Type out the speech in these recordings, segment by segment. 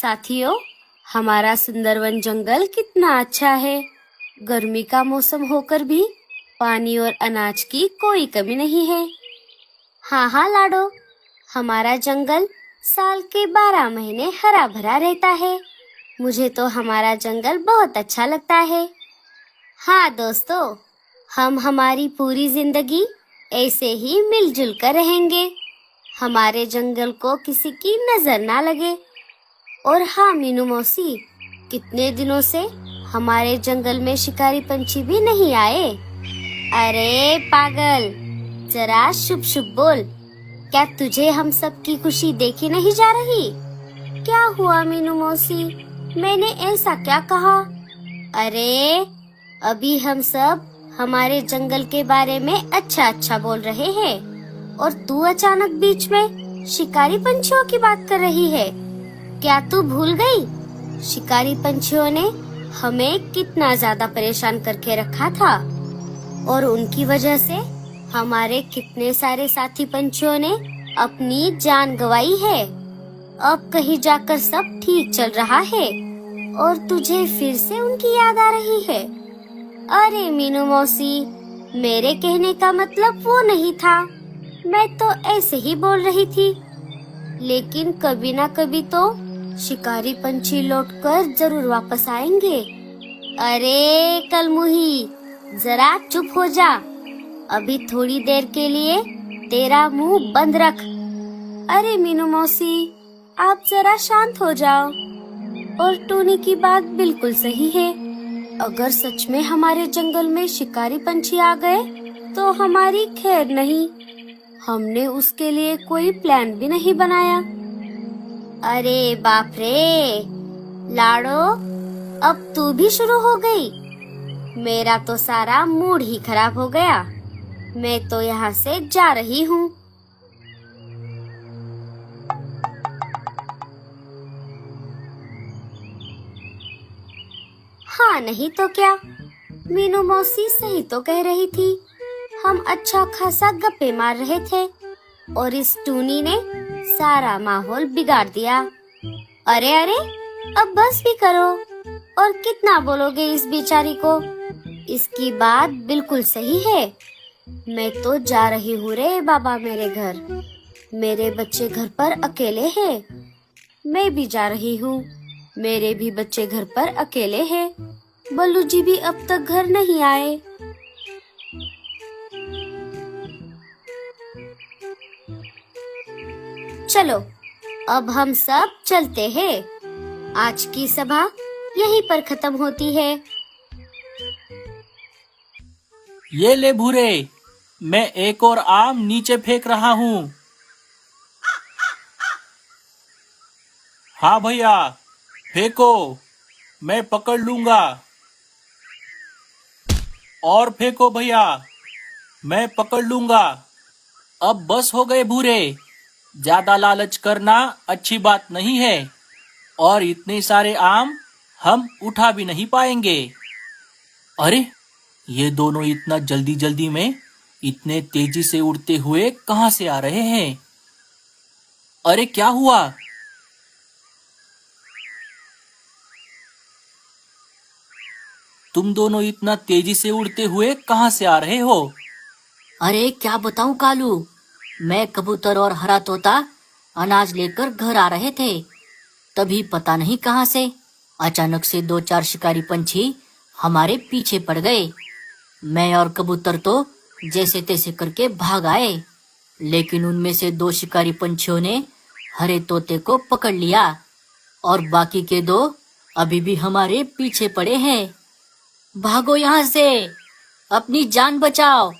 साथियों, हमारा सुंदरवन जंगल कितना अच्छा है। गर्मी का मौसम होकर भी पानी और अनाज की कोई कमी नहीं है। हाँ हाँ लाडो, हमारा जंगल साल के 12 महीने हरा भरा रहता है। मुझे तो हमारा जंगल बहुत अच्छा लगता है। हाँ दोस्तों, हम हमारी पूरी जिंदगी ऐसे ही मिलजुल कर रहेंगे। हमारे जंगल को किसी की नजर ना लगे। और हाँ मीनू मौसी, कितने दिनों से हमारे जंगल में शिकारी पंछी भी नहीं आए। अरे पागल, जरा शुभ शुभ बोल। क्या तुझे हम सब की खुशी देखी नहीं जा रही? क्या हुआ मीनू मौसी, मैंने ऐसा क्या कहा? अरे अभी हम सब हमारे जंगल के बारे में अच्छा अच्छा बोल रहे हैं और तू अचानक बीच में शिकारी पंछियों की बात कर रही है। क्या तू भूल गई? शिकारी पंछियों ने हमें कितना ज्यादा परेशान करके रखा था और उनकी वजह से हमारे कितने सारे साथी पंछियों ने अपनी जान गंवाई है। अब कहीं जाकर सब ठीक चल रहा है और तुझे फिर से उनकी याद आ रही है। अरे मीनू मौसी, मेरे कहने का मतलब वो नहीं था। मैं तो ऐसे ही बोल रही थी। लेकिन कभी ना कभी तो शिकारी पंछी लौटकर जरूर वापस आएंगे। अरे कलमुही, जरा चुप हो जा। अभी थोड़ी देर के लिए तेरा मुंह बंद रख। अरे मीनू मौसी, आप जरा शांत हो जाओ। और टूनी की बात बिल्कुल सही है। अगर सच में हमारे जंगल में शिकारी पंछी आ गए तो हमारी खैर नहीं। हमने उसके लिए कोई प्लान भी नहीं बनाया। अरे बाप रे लाडो, अब तू भी शुरू हो गई। मेरा तो सारा मूड ही खराब हो गया। मैं तो यहाँ से जा रही हूँ। हाँ नहीं तो क्या, मीनू मौसी सही तो कह रही थी। हम अच्छा खासा गप्पे मार रहे थे और इस टूनी ने सारा माहौल बिगाड़ दिया। अरे अरे, अब बस भी करो। और कितना बोलोगे इस बेचारी को? इसकी बात बिल्कुल सही है। मैं तो जा रही हूँ रे बाबा मेरे घर। मेरे बच्चे घर पर अकेले हैं। मैं भी जा रही हूँ। मेरे भी बच्चे घर पर अकेले हैं। बल्लू जी भी अब तक घर नहीं आए। चलो अब हम सब चलते हैं। आज की सभा यहीं पर खत्म होती है। ये ले भूरे, मैं एक और आम नीचे फेंक रहा हूँ। हाँ भैया, फेंको, मैं पकड़ लूंगा। और फेंको भैया, मैं पकड़ लूंगा। अब बस हो गए भूरे, ज्यादा लालच करना अच्छी बात नहीं है और इतने सारे आम हम उठा भी नहीं पाएंगे। अरे ये दोनों इतना जल्दी जल्दी में इतने तेजी से उड़ते हुए कहां से आ रहे हैं? अरे क्या हुआ? तुम दोनों इतना तेजी से उड़ते हुए कहां से आ रहे हो? अरे क्या बताऊं कालू, मैं कबूतर और हरा तोता अनाज लेकर घर आ रहे थे। तभी पता नहीं कहां से अचानक से 2-4 शिकारी पंछी हमारे पीछे पड़ गए। मैं और कबूतर तो जैसे तैसे करके भाग आए, लेकिन उनमें से 2 शिकारी पंछियों ने हरे तोते को पकड़ लिया और बाकी के 2 अभी भी हमारे पीछे पड़े हैं। भागो यहाँ से, अपनी जान बचाओ।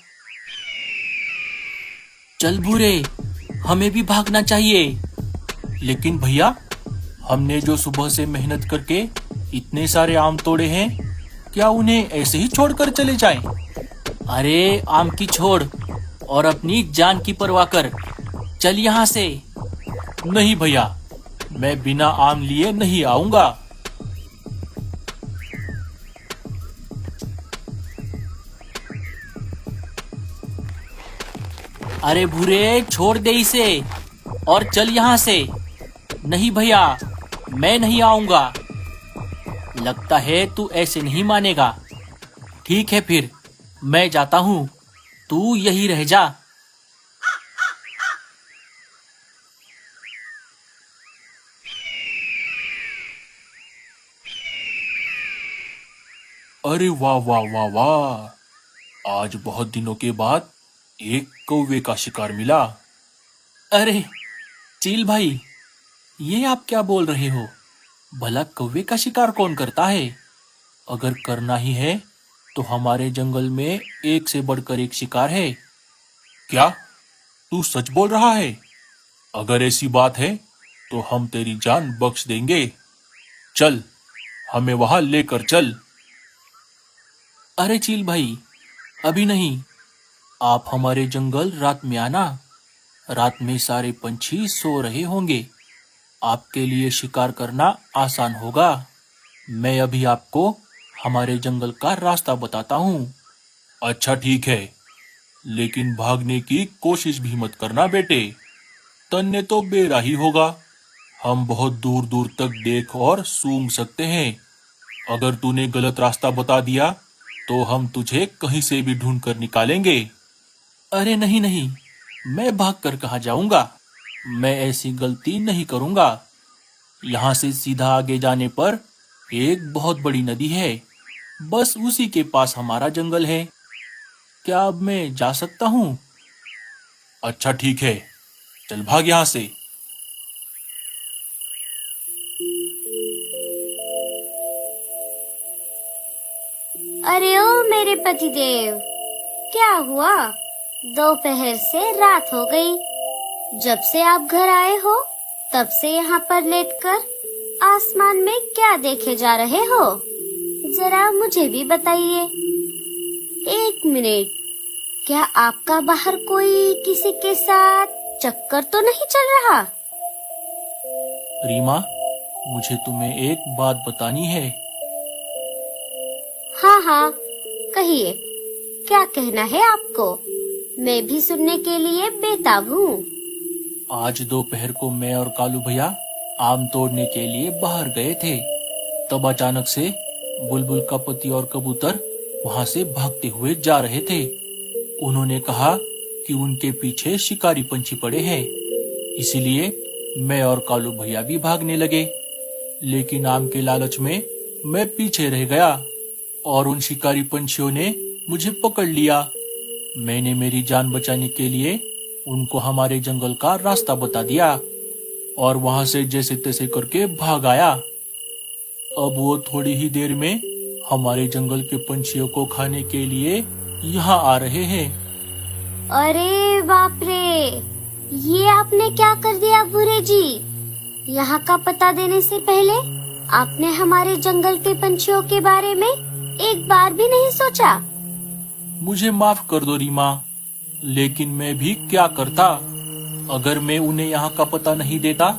चल भूरे, हमें भी भागना चाहिए। लेकिन भैया, हमने जो सुबह से मेहनत करके इतने सारे आम तोड़े हैं, क्या उन्हें ऐसे ही छोड़कर चले जाएं? अरे आम की छोड़ और अपनी जान की परवाह कर। चल यहाँ से। नहीं भैया, मैं बिना आम लिए नहीं आऊंगा। अरे भूरे, छोड़ दे इसे और चल यहाँ से। नहीं भैया, मैं नहीं आऊंगा। लगता है तू ऐसे नहीं मानेगा। ठीक है फिर, मैं जाता हूँ, तू यही रह जा। अरे वाह वाह वाह वाह, आज बहुत दिनों के बाद एक कौवे का शिकार मिला। अरे चील भाई, ये आप क्या बोल रहे हो? भला कौवे का शिकार कौन करता है? अगर करना ही है तो हमारे जंगल में एक से बढ़कर एक शिकार है। क्या तू सच बोल रहा है? अगर ऐसी बात है तो हम तेरी जान बख्श देंगे। चल, हमें वहां लेकर चल। अरे चील भाई, अभी नहीं। आप हमारे जंगल रात में आना। रात में सारे पंछी सो रहे होंगे। आपके लिए शिकार करना आसान होगा। मैं अभी आपको हमारे जंगल का रास्ता बताता हूँ। अच्छा ठीक है, लेकिन भागने की कोशिश भी मत करना बेटे। तन्ने तो बेरा ही होगा। हम बहुत दूर दूर तक देख और सूंघ सकते हैं। अगर तूने गलत रास्ता बता दिया तो हम तुझे कहीं से भी ढूंढ कर निकालेंगे। अरे नहीं नहीं, मैं भागकर कहाँ जाऊंगा? मैं ऐसी गलती नहीं करूंगा। यहाँ से सीधा आगे जाने पर एक बहुत बड़ी नदी है। बस उसी के पास हमारा जंगल है। क्या अब मैं जा सकता हूँ? अच्छा ठीक है, चल भाग यहाँ से। अरे ओ मेरे पतिदेव, क्या हुआ? दोपहर से रात हो गई। जब से आप घर आए हो तब से यहाँ पर लेटकर आसमान में क्या देखे जा रहे हो? जरा मुझे भी बताइए। एक मिनट, क्या आपका बाहर कोई किसी के साथ चक्कर तो नहीं चल रहा? रीमा, मुझे तुम्हें एक बात बतानी है। हाँ हाँ, कहिए, क्या कहना है आपको? मैं भी सुनने के लिए बेताब हूँ। आज दोपहर को मैं और कालू भैया आम तोड़ने के लिए बाहर गए थे। तब अचानक से बुलबुल का पति और कबूतर वहाँ से भागते हुए जा रहे थे। उन्होंने कहा कि उनके पीछे शिकारी पंछी पड़े हैं। इसीलिए मैं और कालू भैया भी भागने लगे। लेकिन आम के लालच में मैं पीछे रह गया और उन शिकारी पंछियों ने मुझे पकड़ लिया। मैंने मेरी जान बचाने के लिए उनको हमारे जंगल का रास्ता बता दिया और वहां से जैसे तैसे करके भाग आया। अब वो थोड़ी ही देर में हमारे जंगल के पंछियों को खाने के लिए यहाँ आ रहे हैं। अरे बाप रे, ये आपने क्या कर दिया भूरे जी? यहाँ का पता देने से पहले आपने हमारे जंगल के पंछियों के बारे में एक बार भी नहीं सोचा? मुझे माफ कर दो रीमा, लेकिन मैं भी क्या करता। अगर मैं उन्हें यहाँ का पता नहीं देता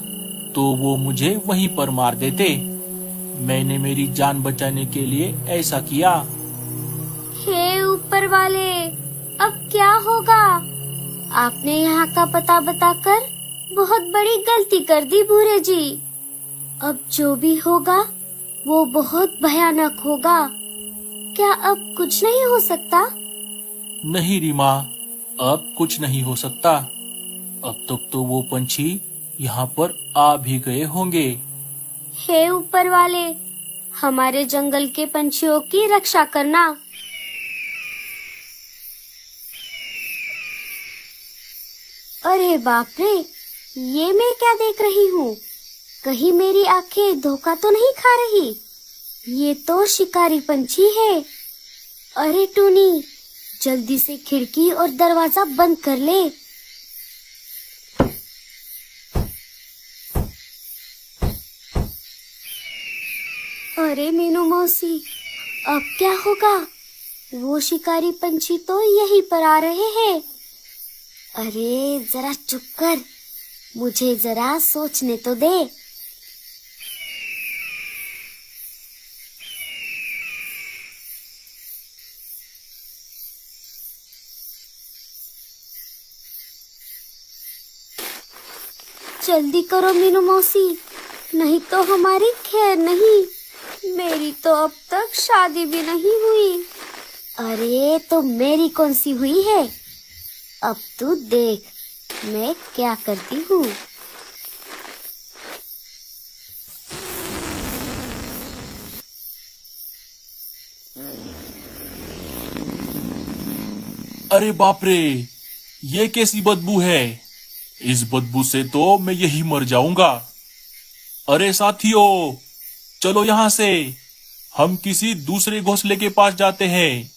तो वो मुझे वहीं पर मार देते। मैंने मेरी जान बचाने के लिए ऐसा किया। हे ऊपर वाले, अब क्या होगा? आपने यहाँ का पता बताकर बहुत बड़ी गलती कर दी भूरे जी। अब जो भी होगा वो बहुत भयानक होगा। क्या अब कुछ नहीं हो सकता? नहीं रीमा, अब कुछ नहीं हो सकता। अब तक तो वो पंछी यहाँ पर आ भी गए होंगे। हे ऊपर वाले, हमारे जंगल के पंछियों की रक्षा करना। अरे बाप रे, ये मैं क्या देख रही हूँ? कहीं मेरी आंखें धोखा तो नहीं खा रही? ये तो शिकारी पंछी है। अरे टूनी, जल्दी से खिड़की और दरवाजा बंद कर ले। अरे मीनू मौसी, अब क्या होगा? वो शिकारी पंछी तो यहीं पर आ रहे हैं। अरे जरा चुप कर, मुझे जरा सोचने तो दे। जल्दी करो मीनू मौसी, नहीं तो हमारी खैर नहीं। मेरी तो अब तक शादी भी नहीं हुई। अरे तो मेरी कौन सी हुई है? अब तू देख मैं क्या करती हूँ। अरे बाप रे, ये कैसी बदबू है? इस बदबू से तो मैं यही मर जाऊंगा। अरे साथियों, चलो यहाँ से, हम किसी दूसरे घोंसले के पास जाते हैं।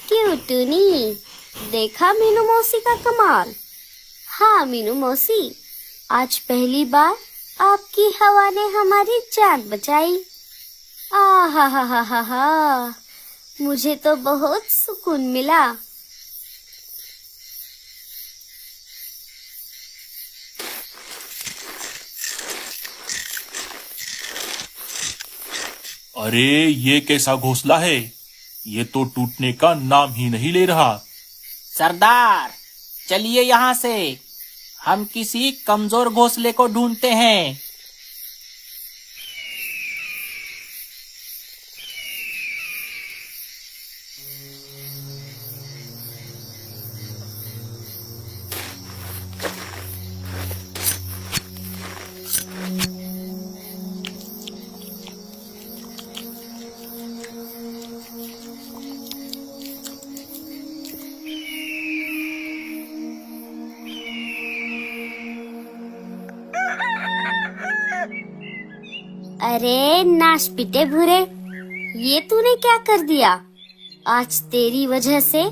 क्यों टूनी, देखा मीनू मौसी का कमाल? हाँ मीनू मौसी, आज पहली बार आपकी हवा ने हमारी जान बचाई। आ हा, मुझे तो बहुत सुकून मिला। अरे ये कैसा घोंसला है? ये तो टूटने का नाम ही नहीं ले रहा। सरदार, चलिए यहाँ से, हम किसी कमजोर घोंसले को ढूंढते हैं। अरे नाश पिटे भूरे, ये तूने क्या कर दिया? आज तेरी वजह से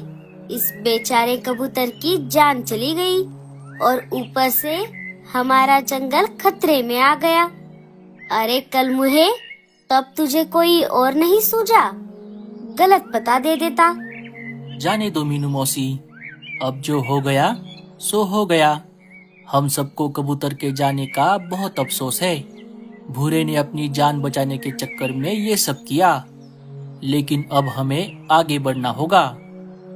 इस बेचारे कबूतर की जान चली गई और ऊपर से हमारा जंगल खतरे में आ गया। अरे कल मुहे, तब तुझे कोई और नहीं सूझा? गलत पता दे देता। जाने दो मीनू मौसी, अब जो हो गया सो हो गया। हम सबको कबूतर के जाने का बहुत अफसोस है। भूरे ने अपनी जान बचाने के चक्कर में ये सब किया, लेकिन अब हमें आगे बढ़ना होगा।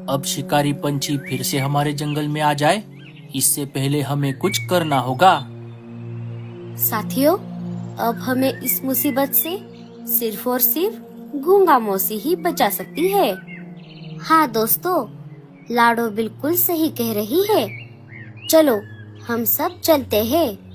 अब शिकारी पंछी फिर से हमारे जंगल में आ जाए, इससे पहले हमें कुछ करना होगा। साथियों, अब हमें इस मुसीबत से सिर्फ और सिर्फ गूंगा मौसी ही बचा सकती है। हाँ दोस्तों, लाडो बिल्कुल सही कह रही है। चलो हम सब चलते हैं।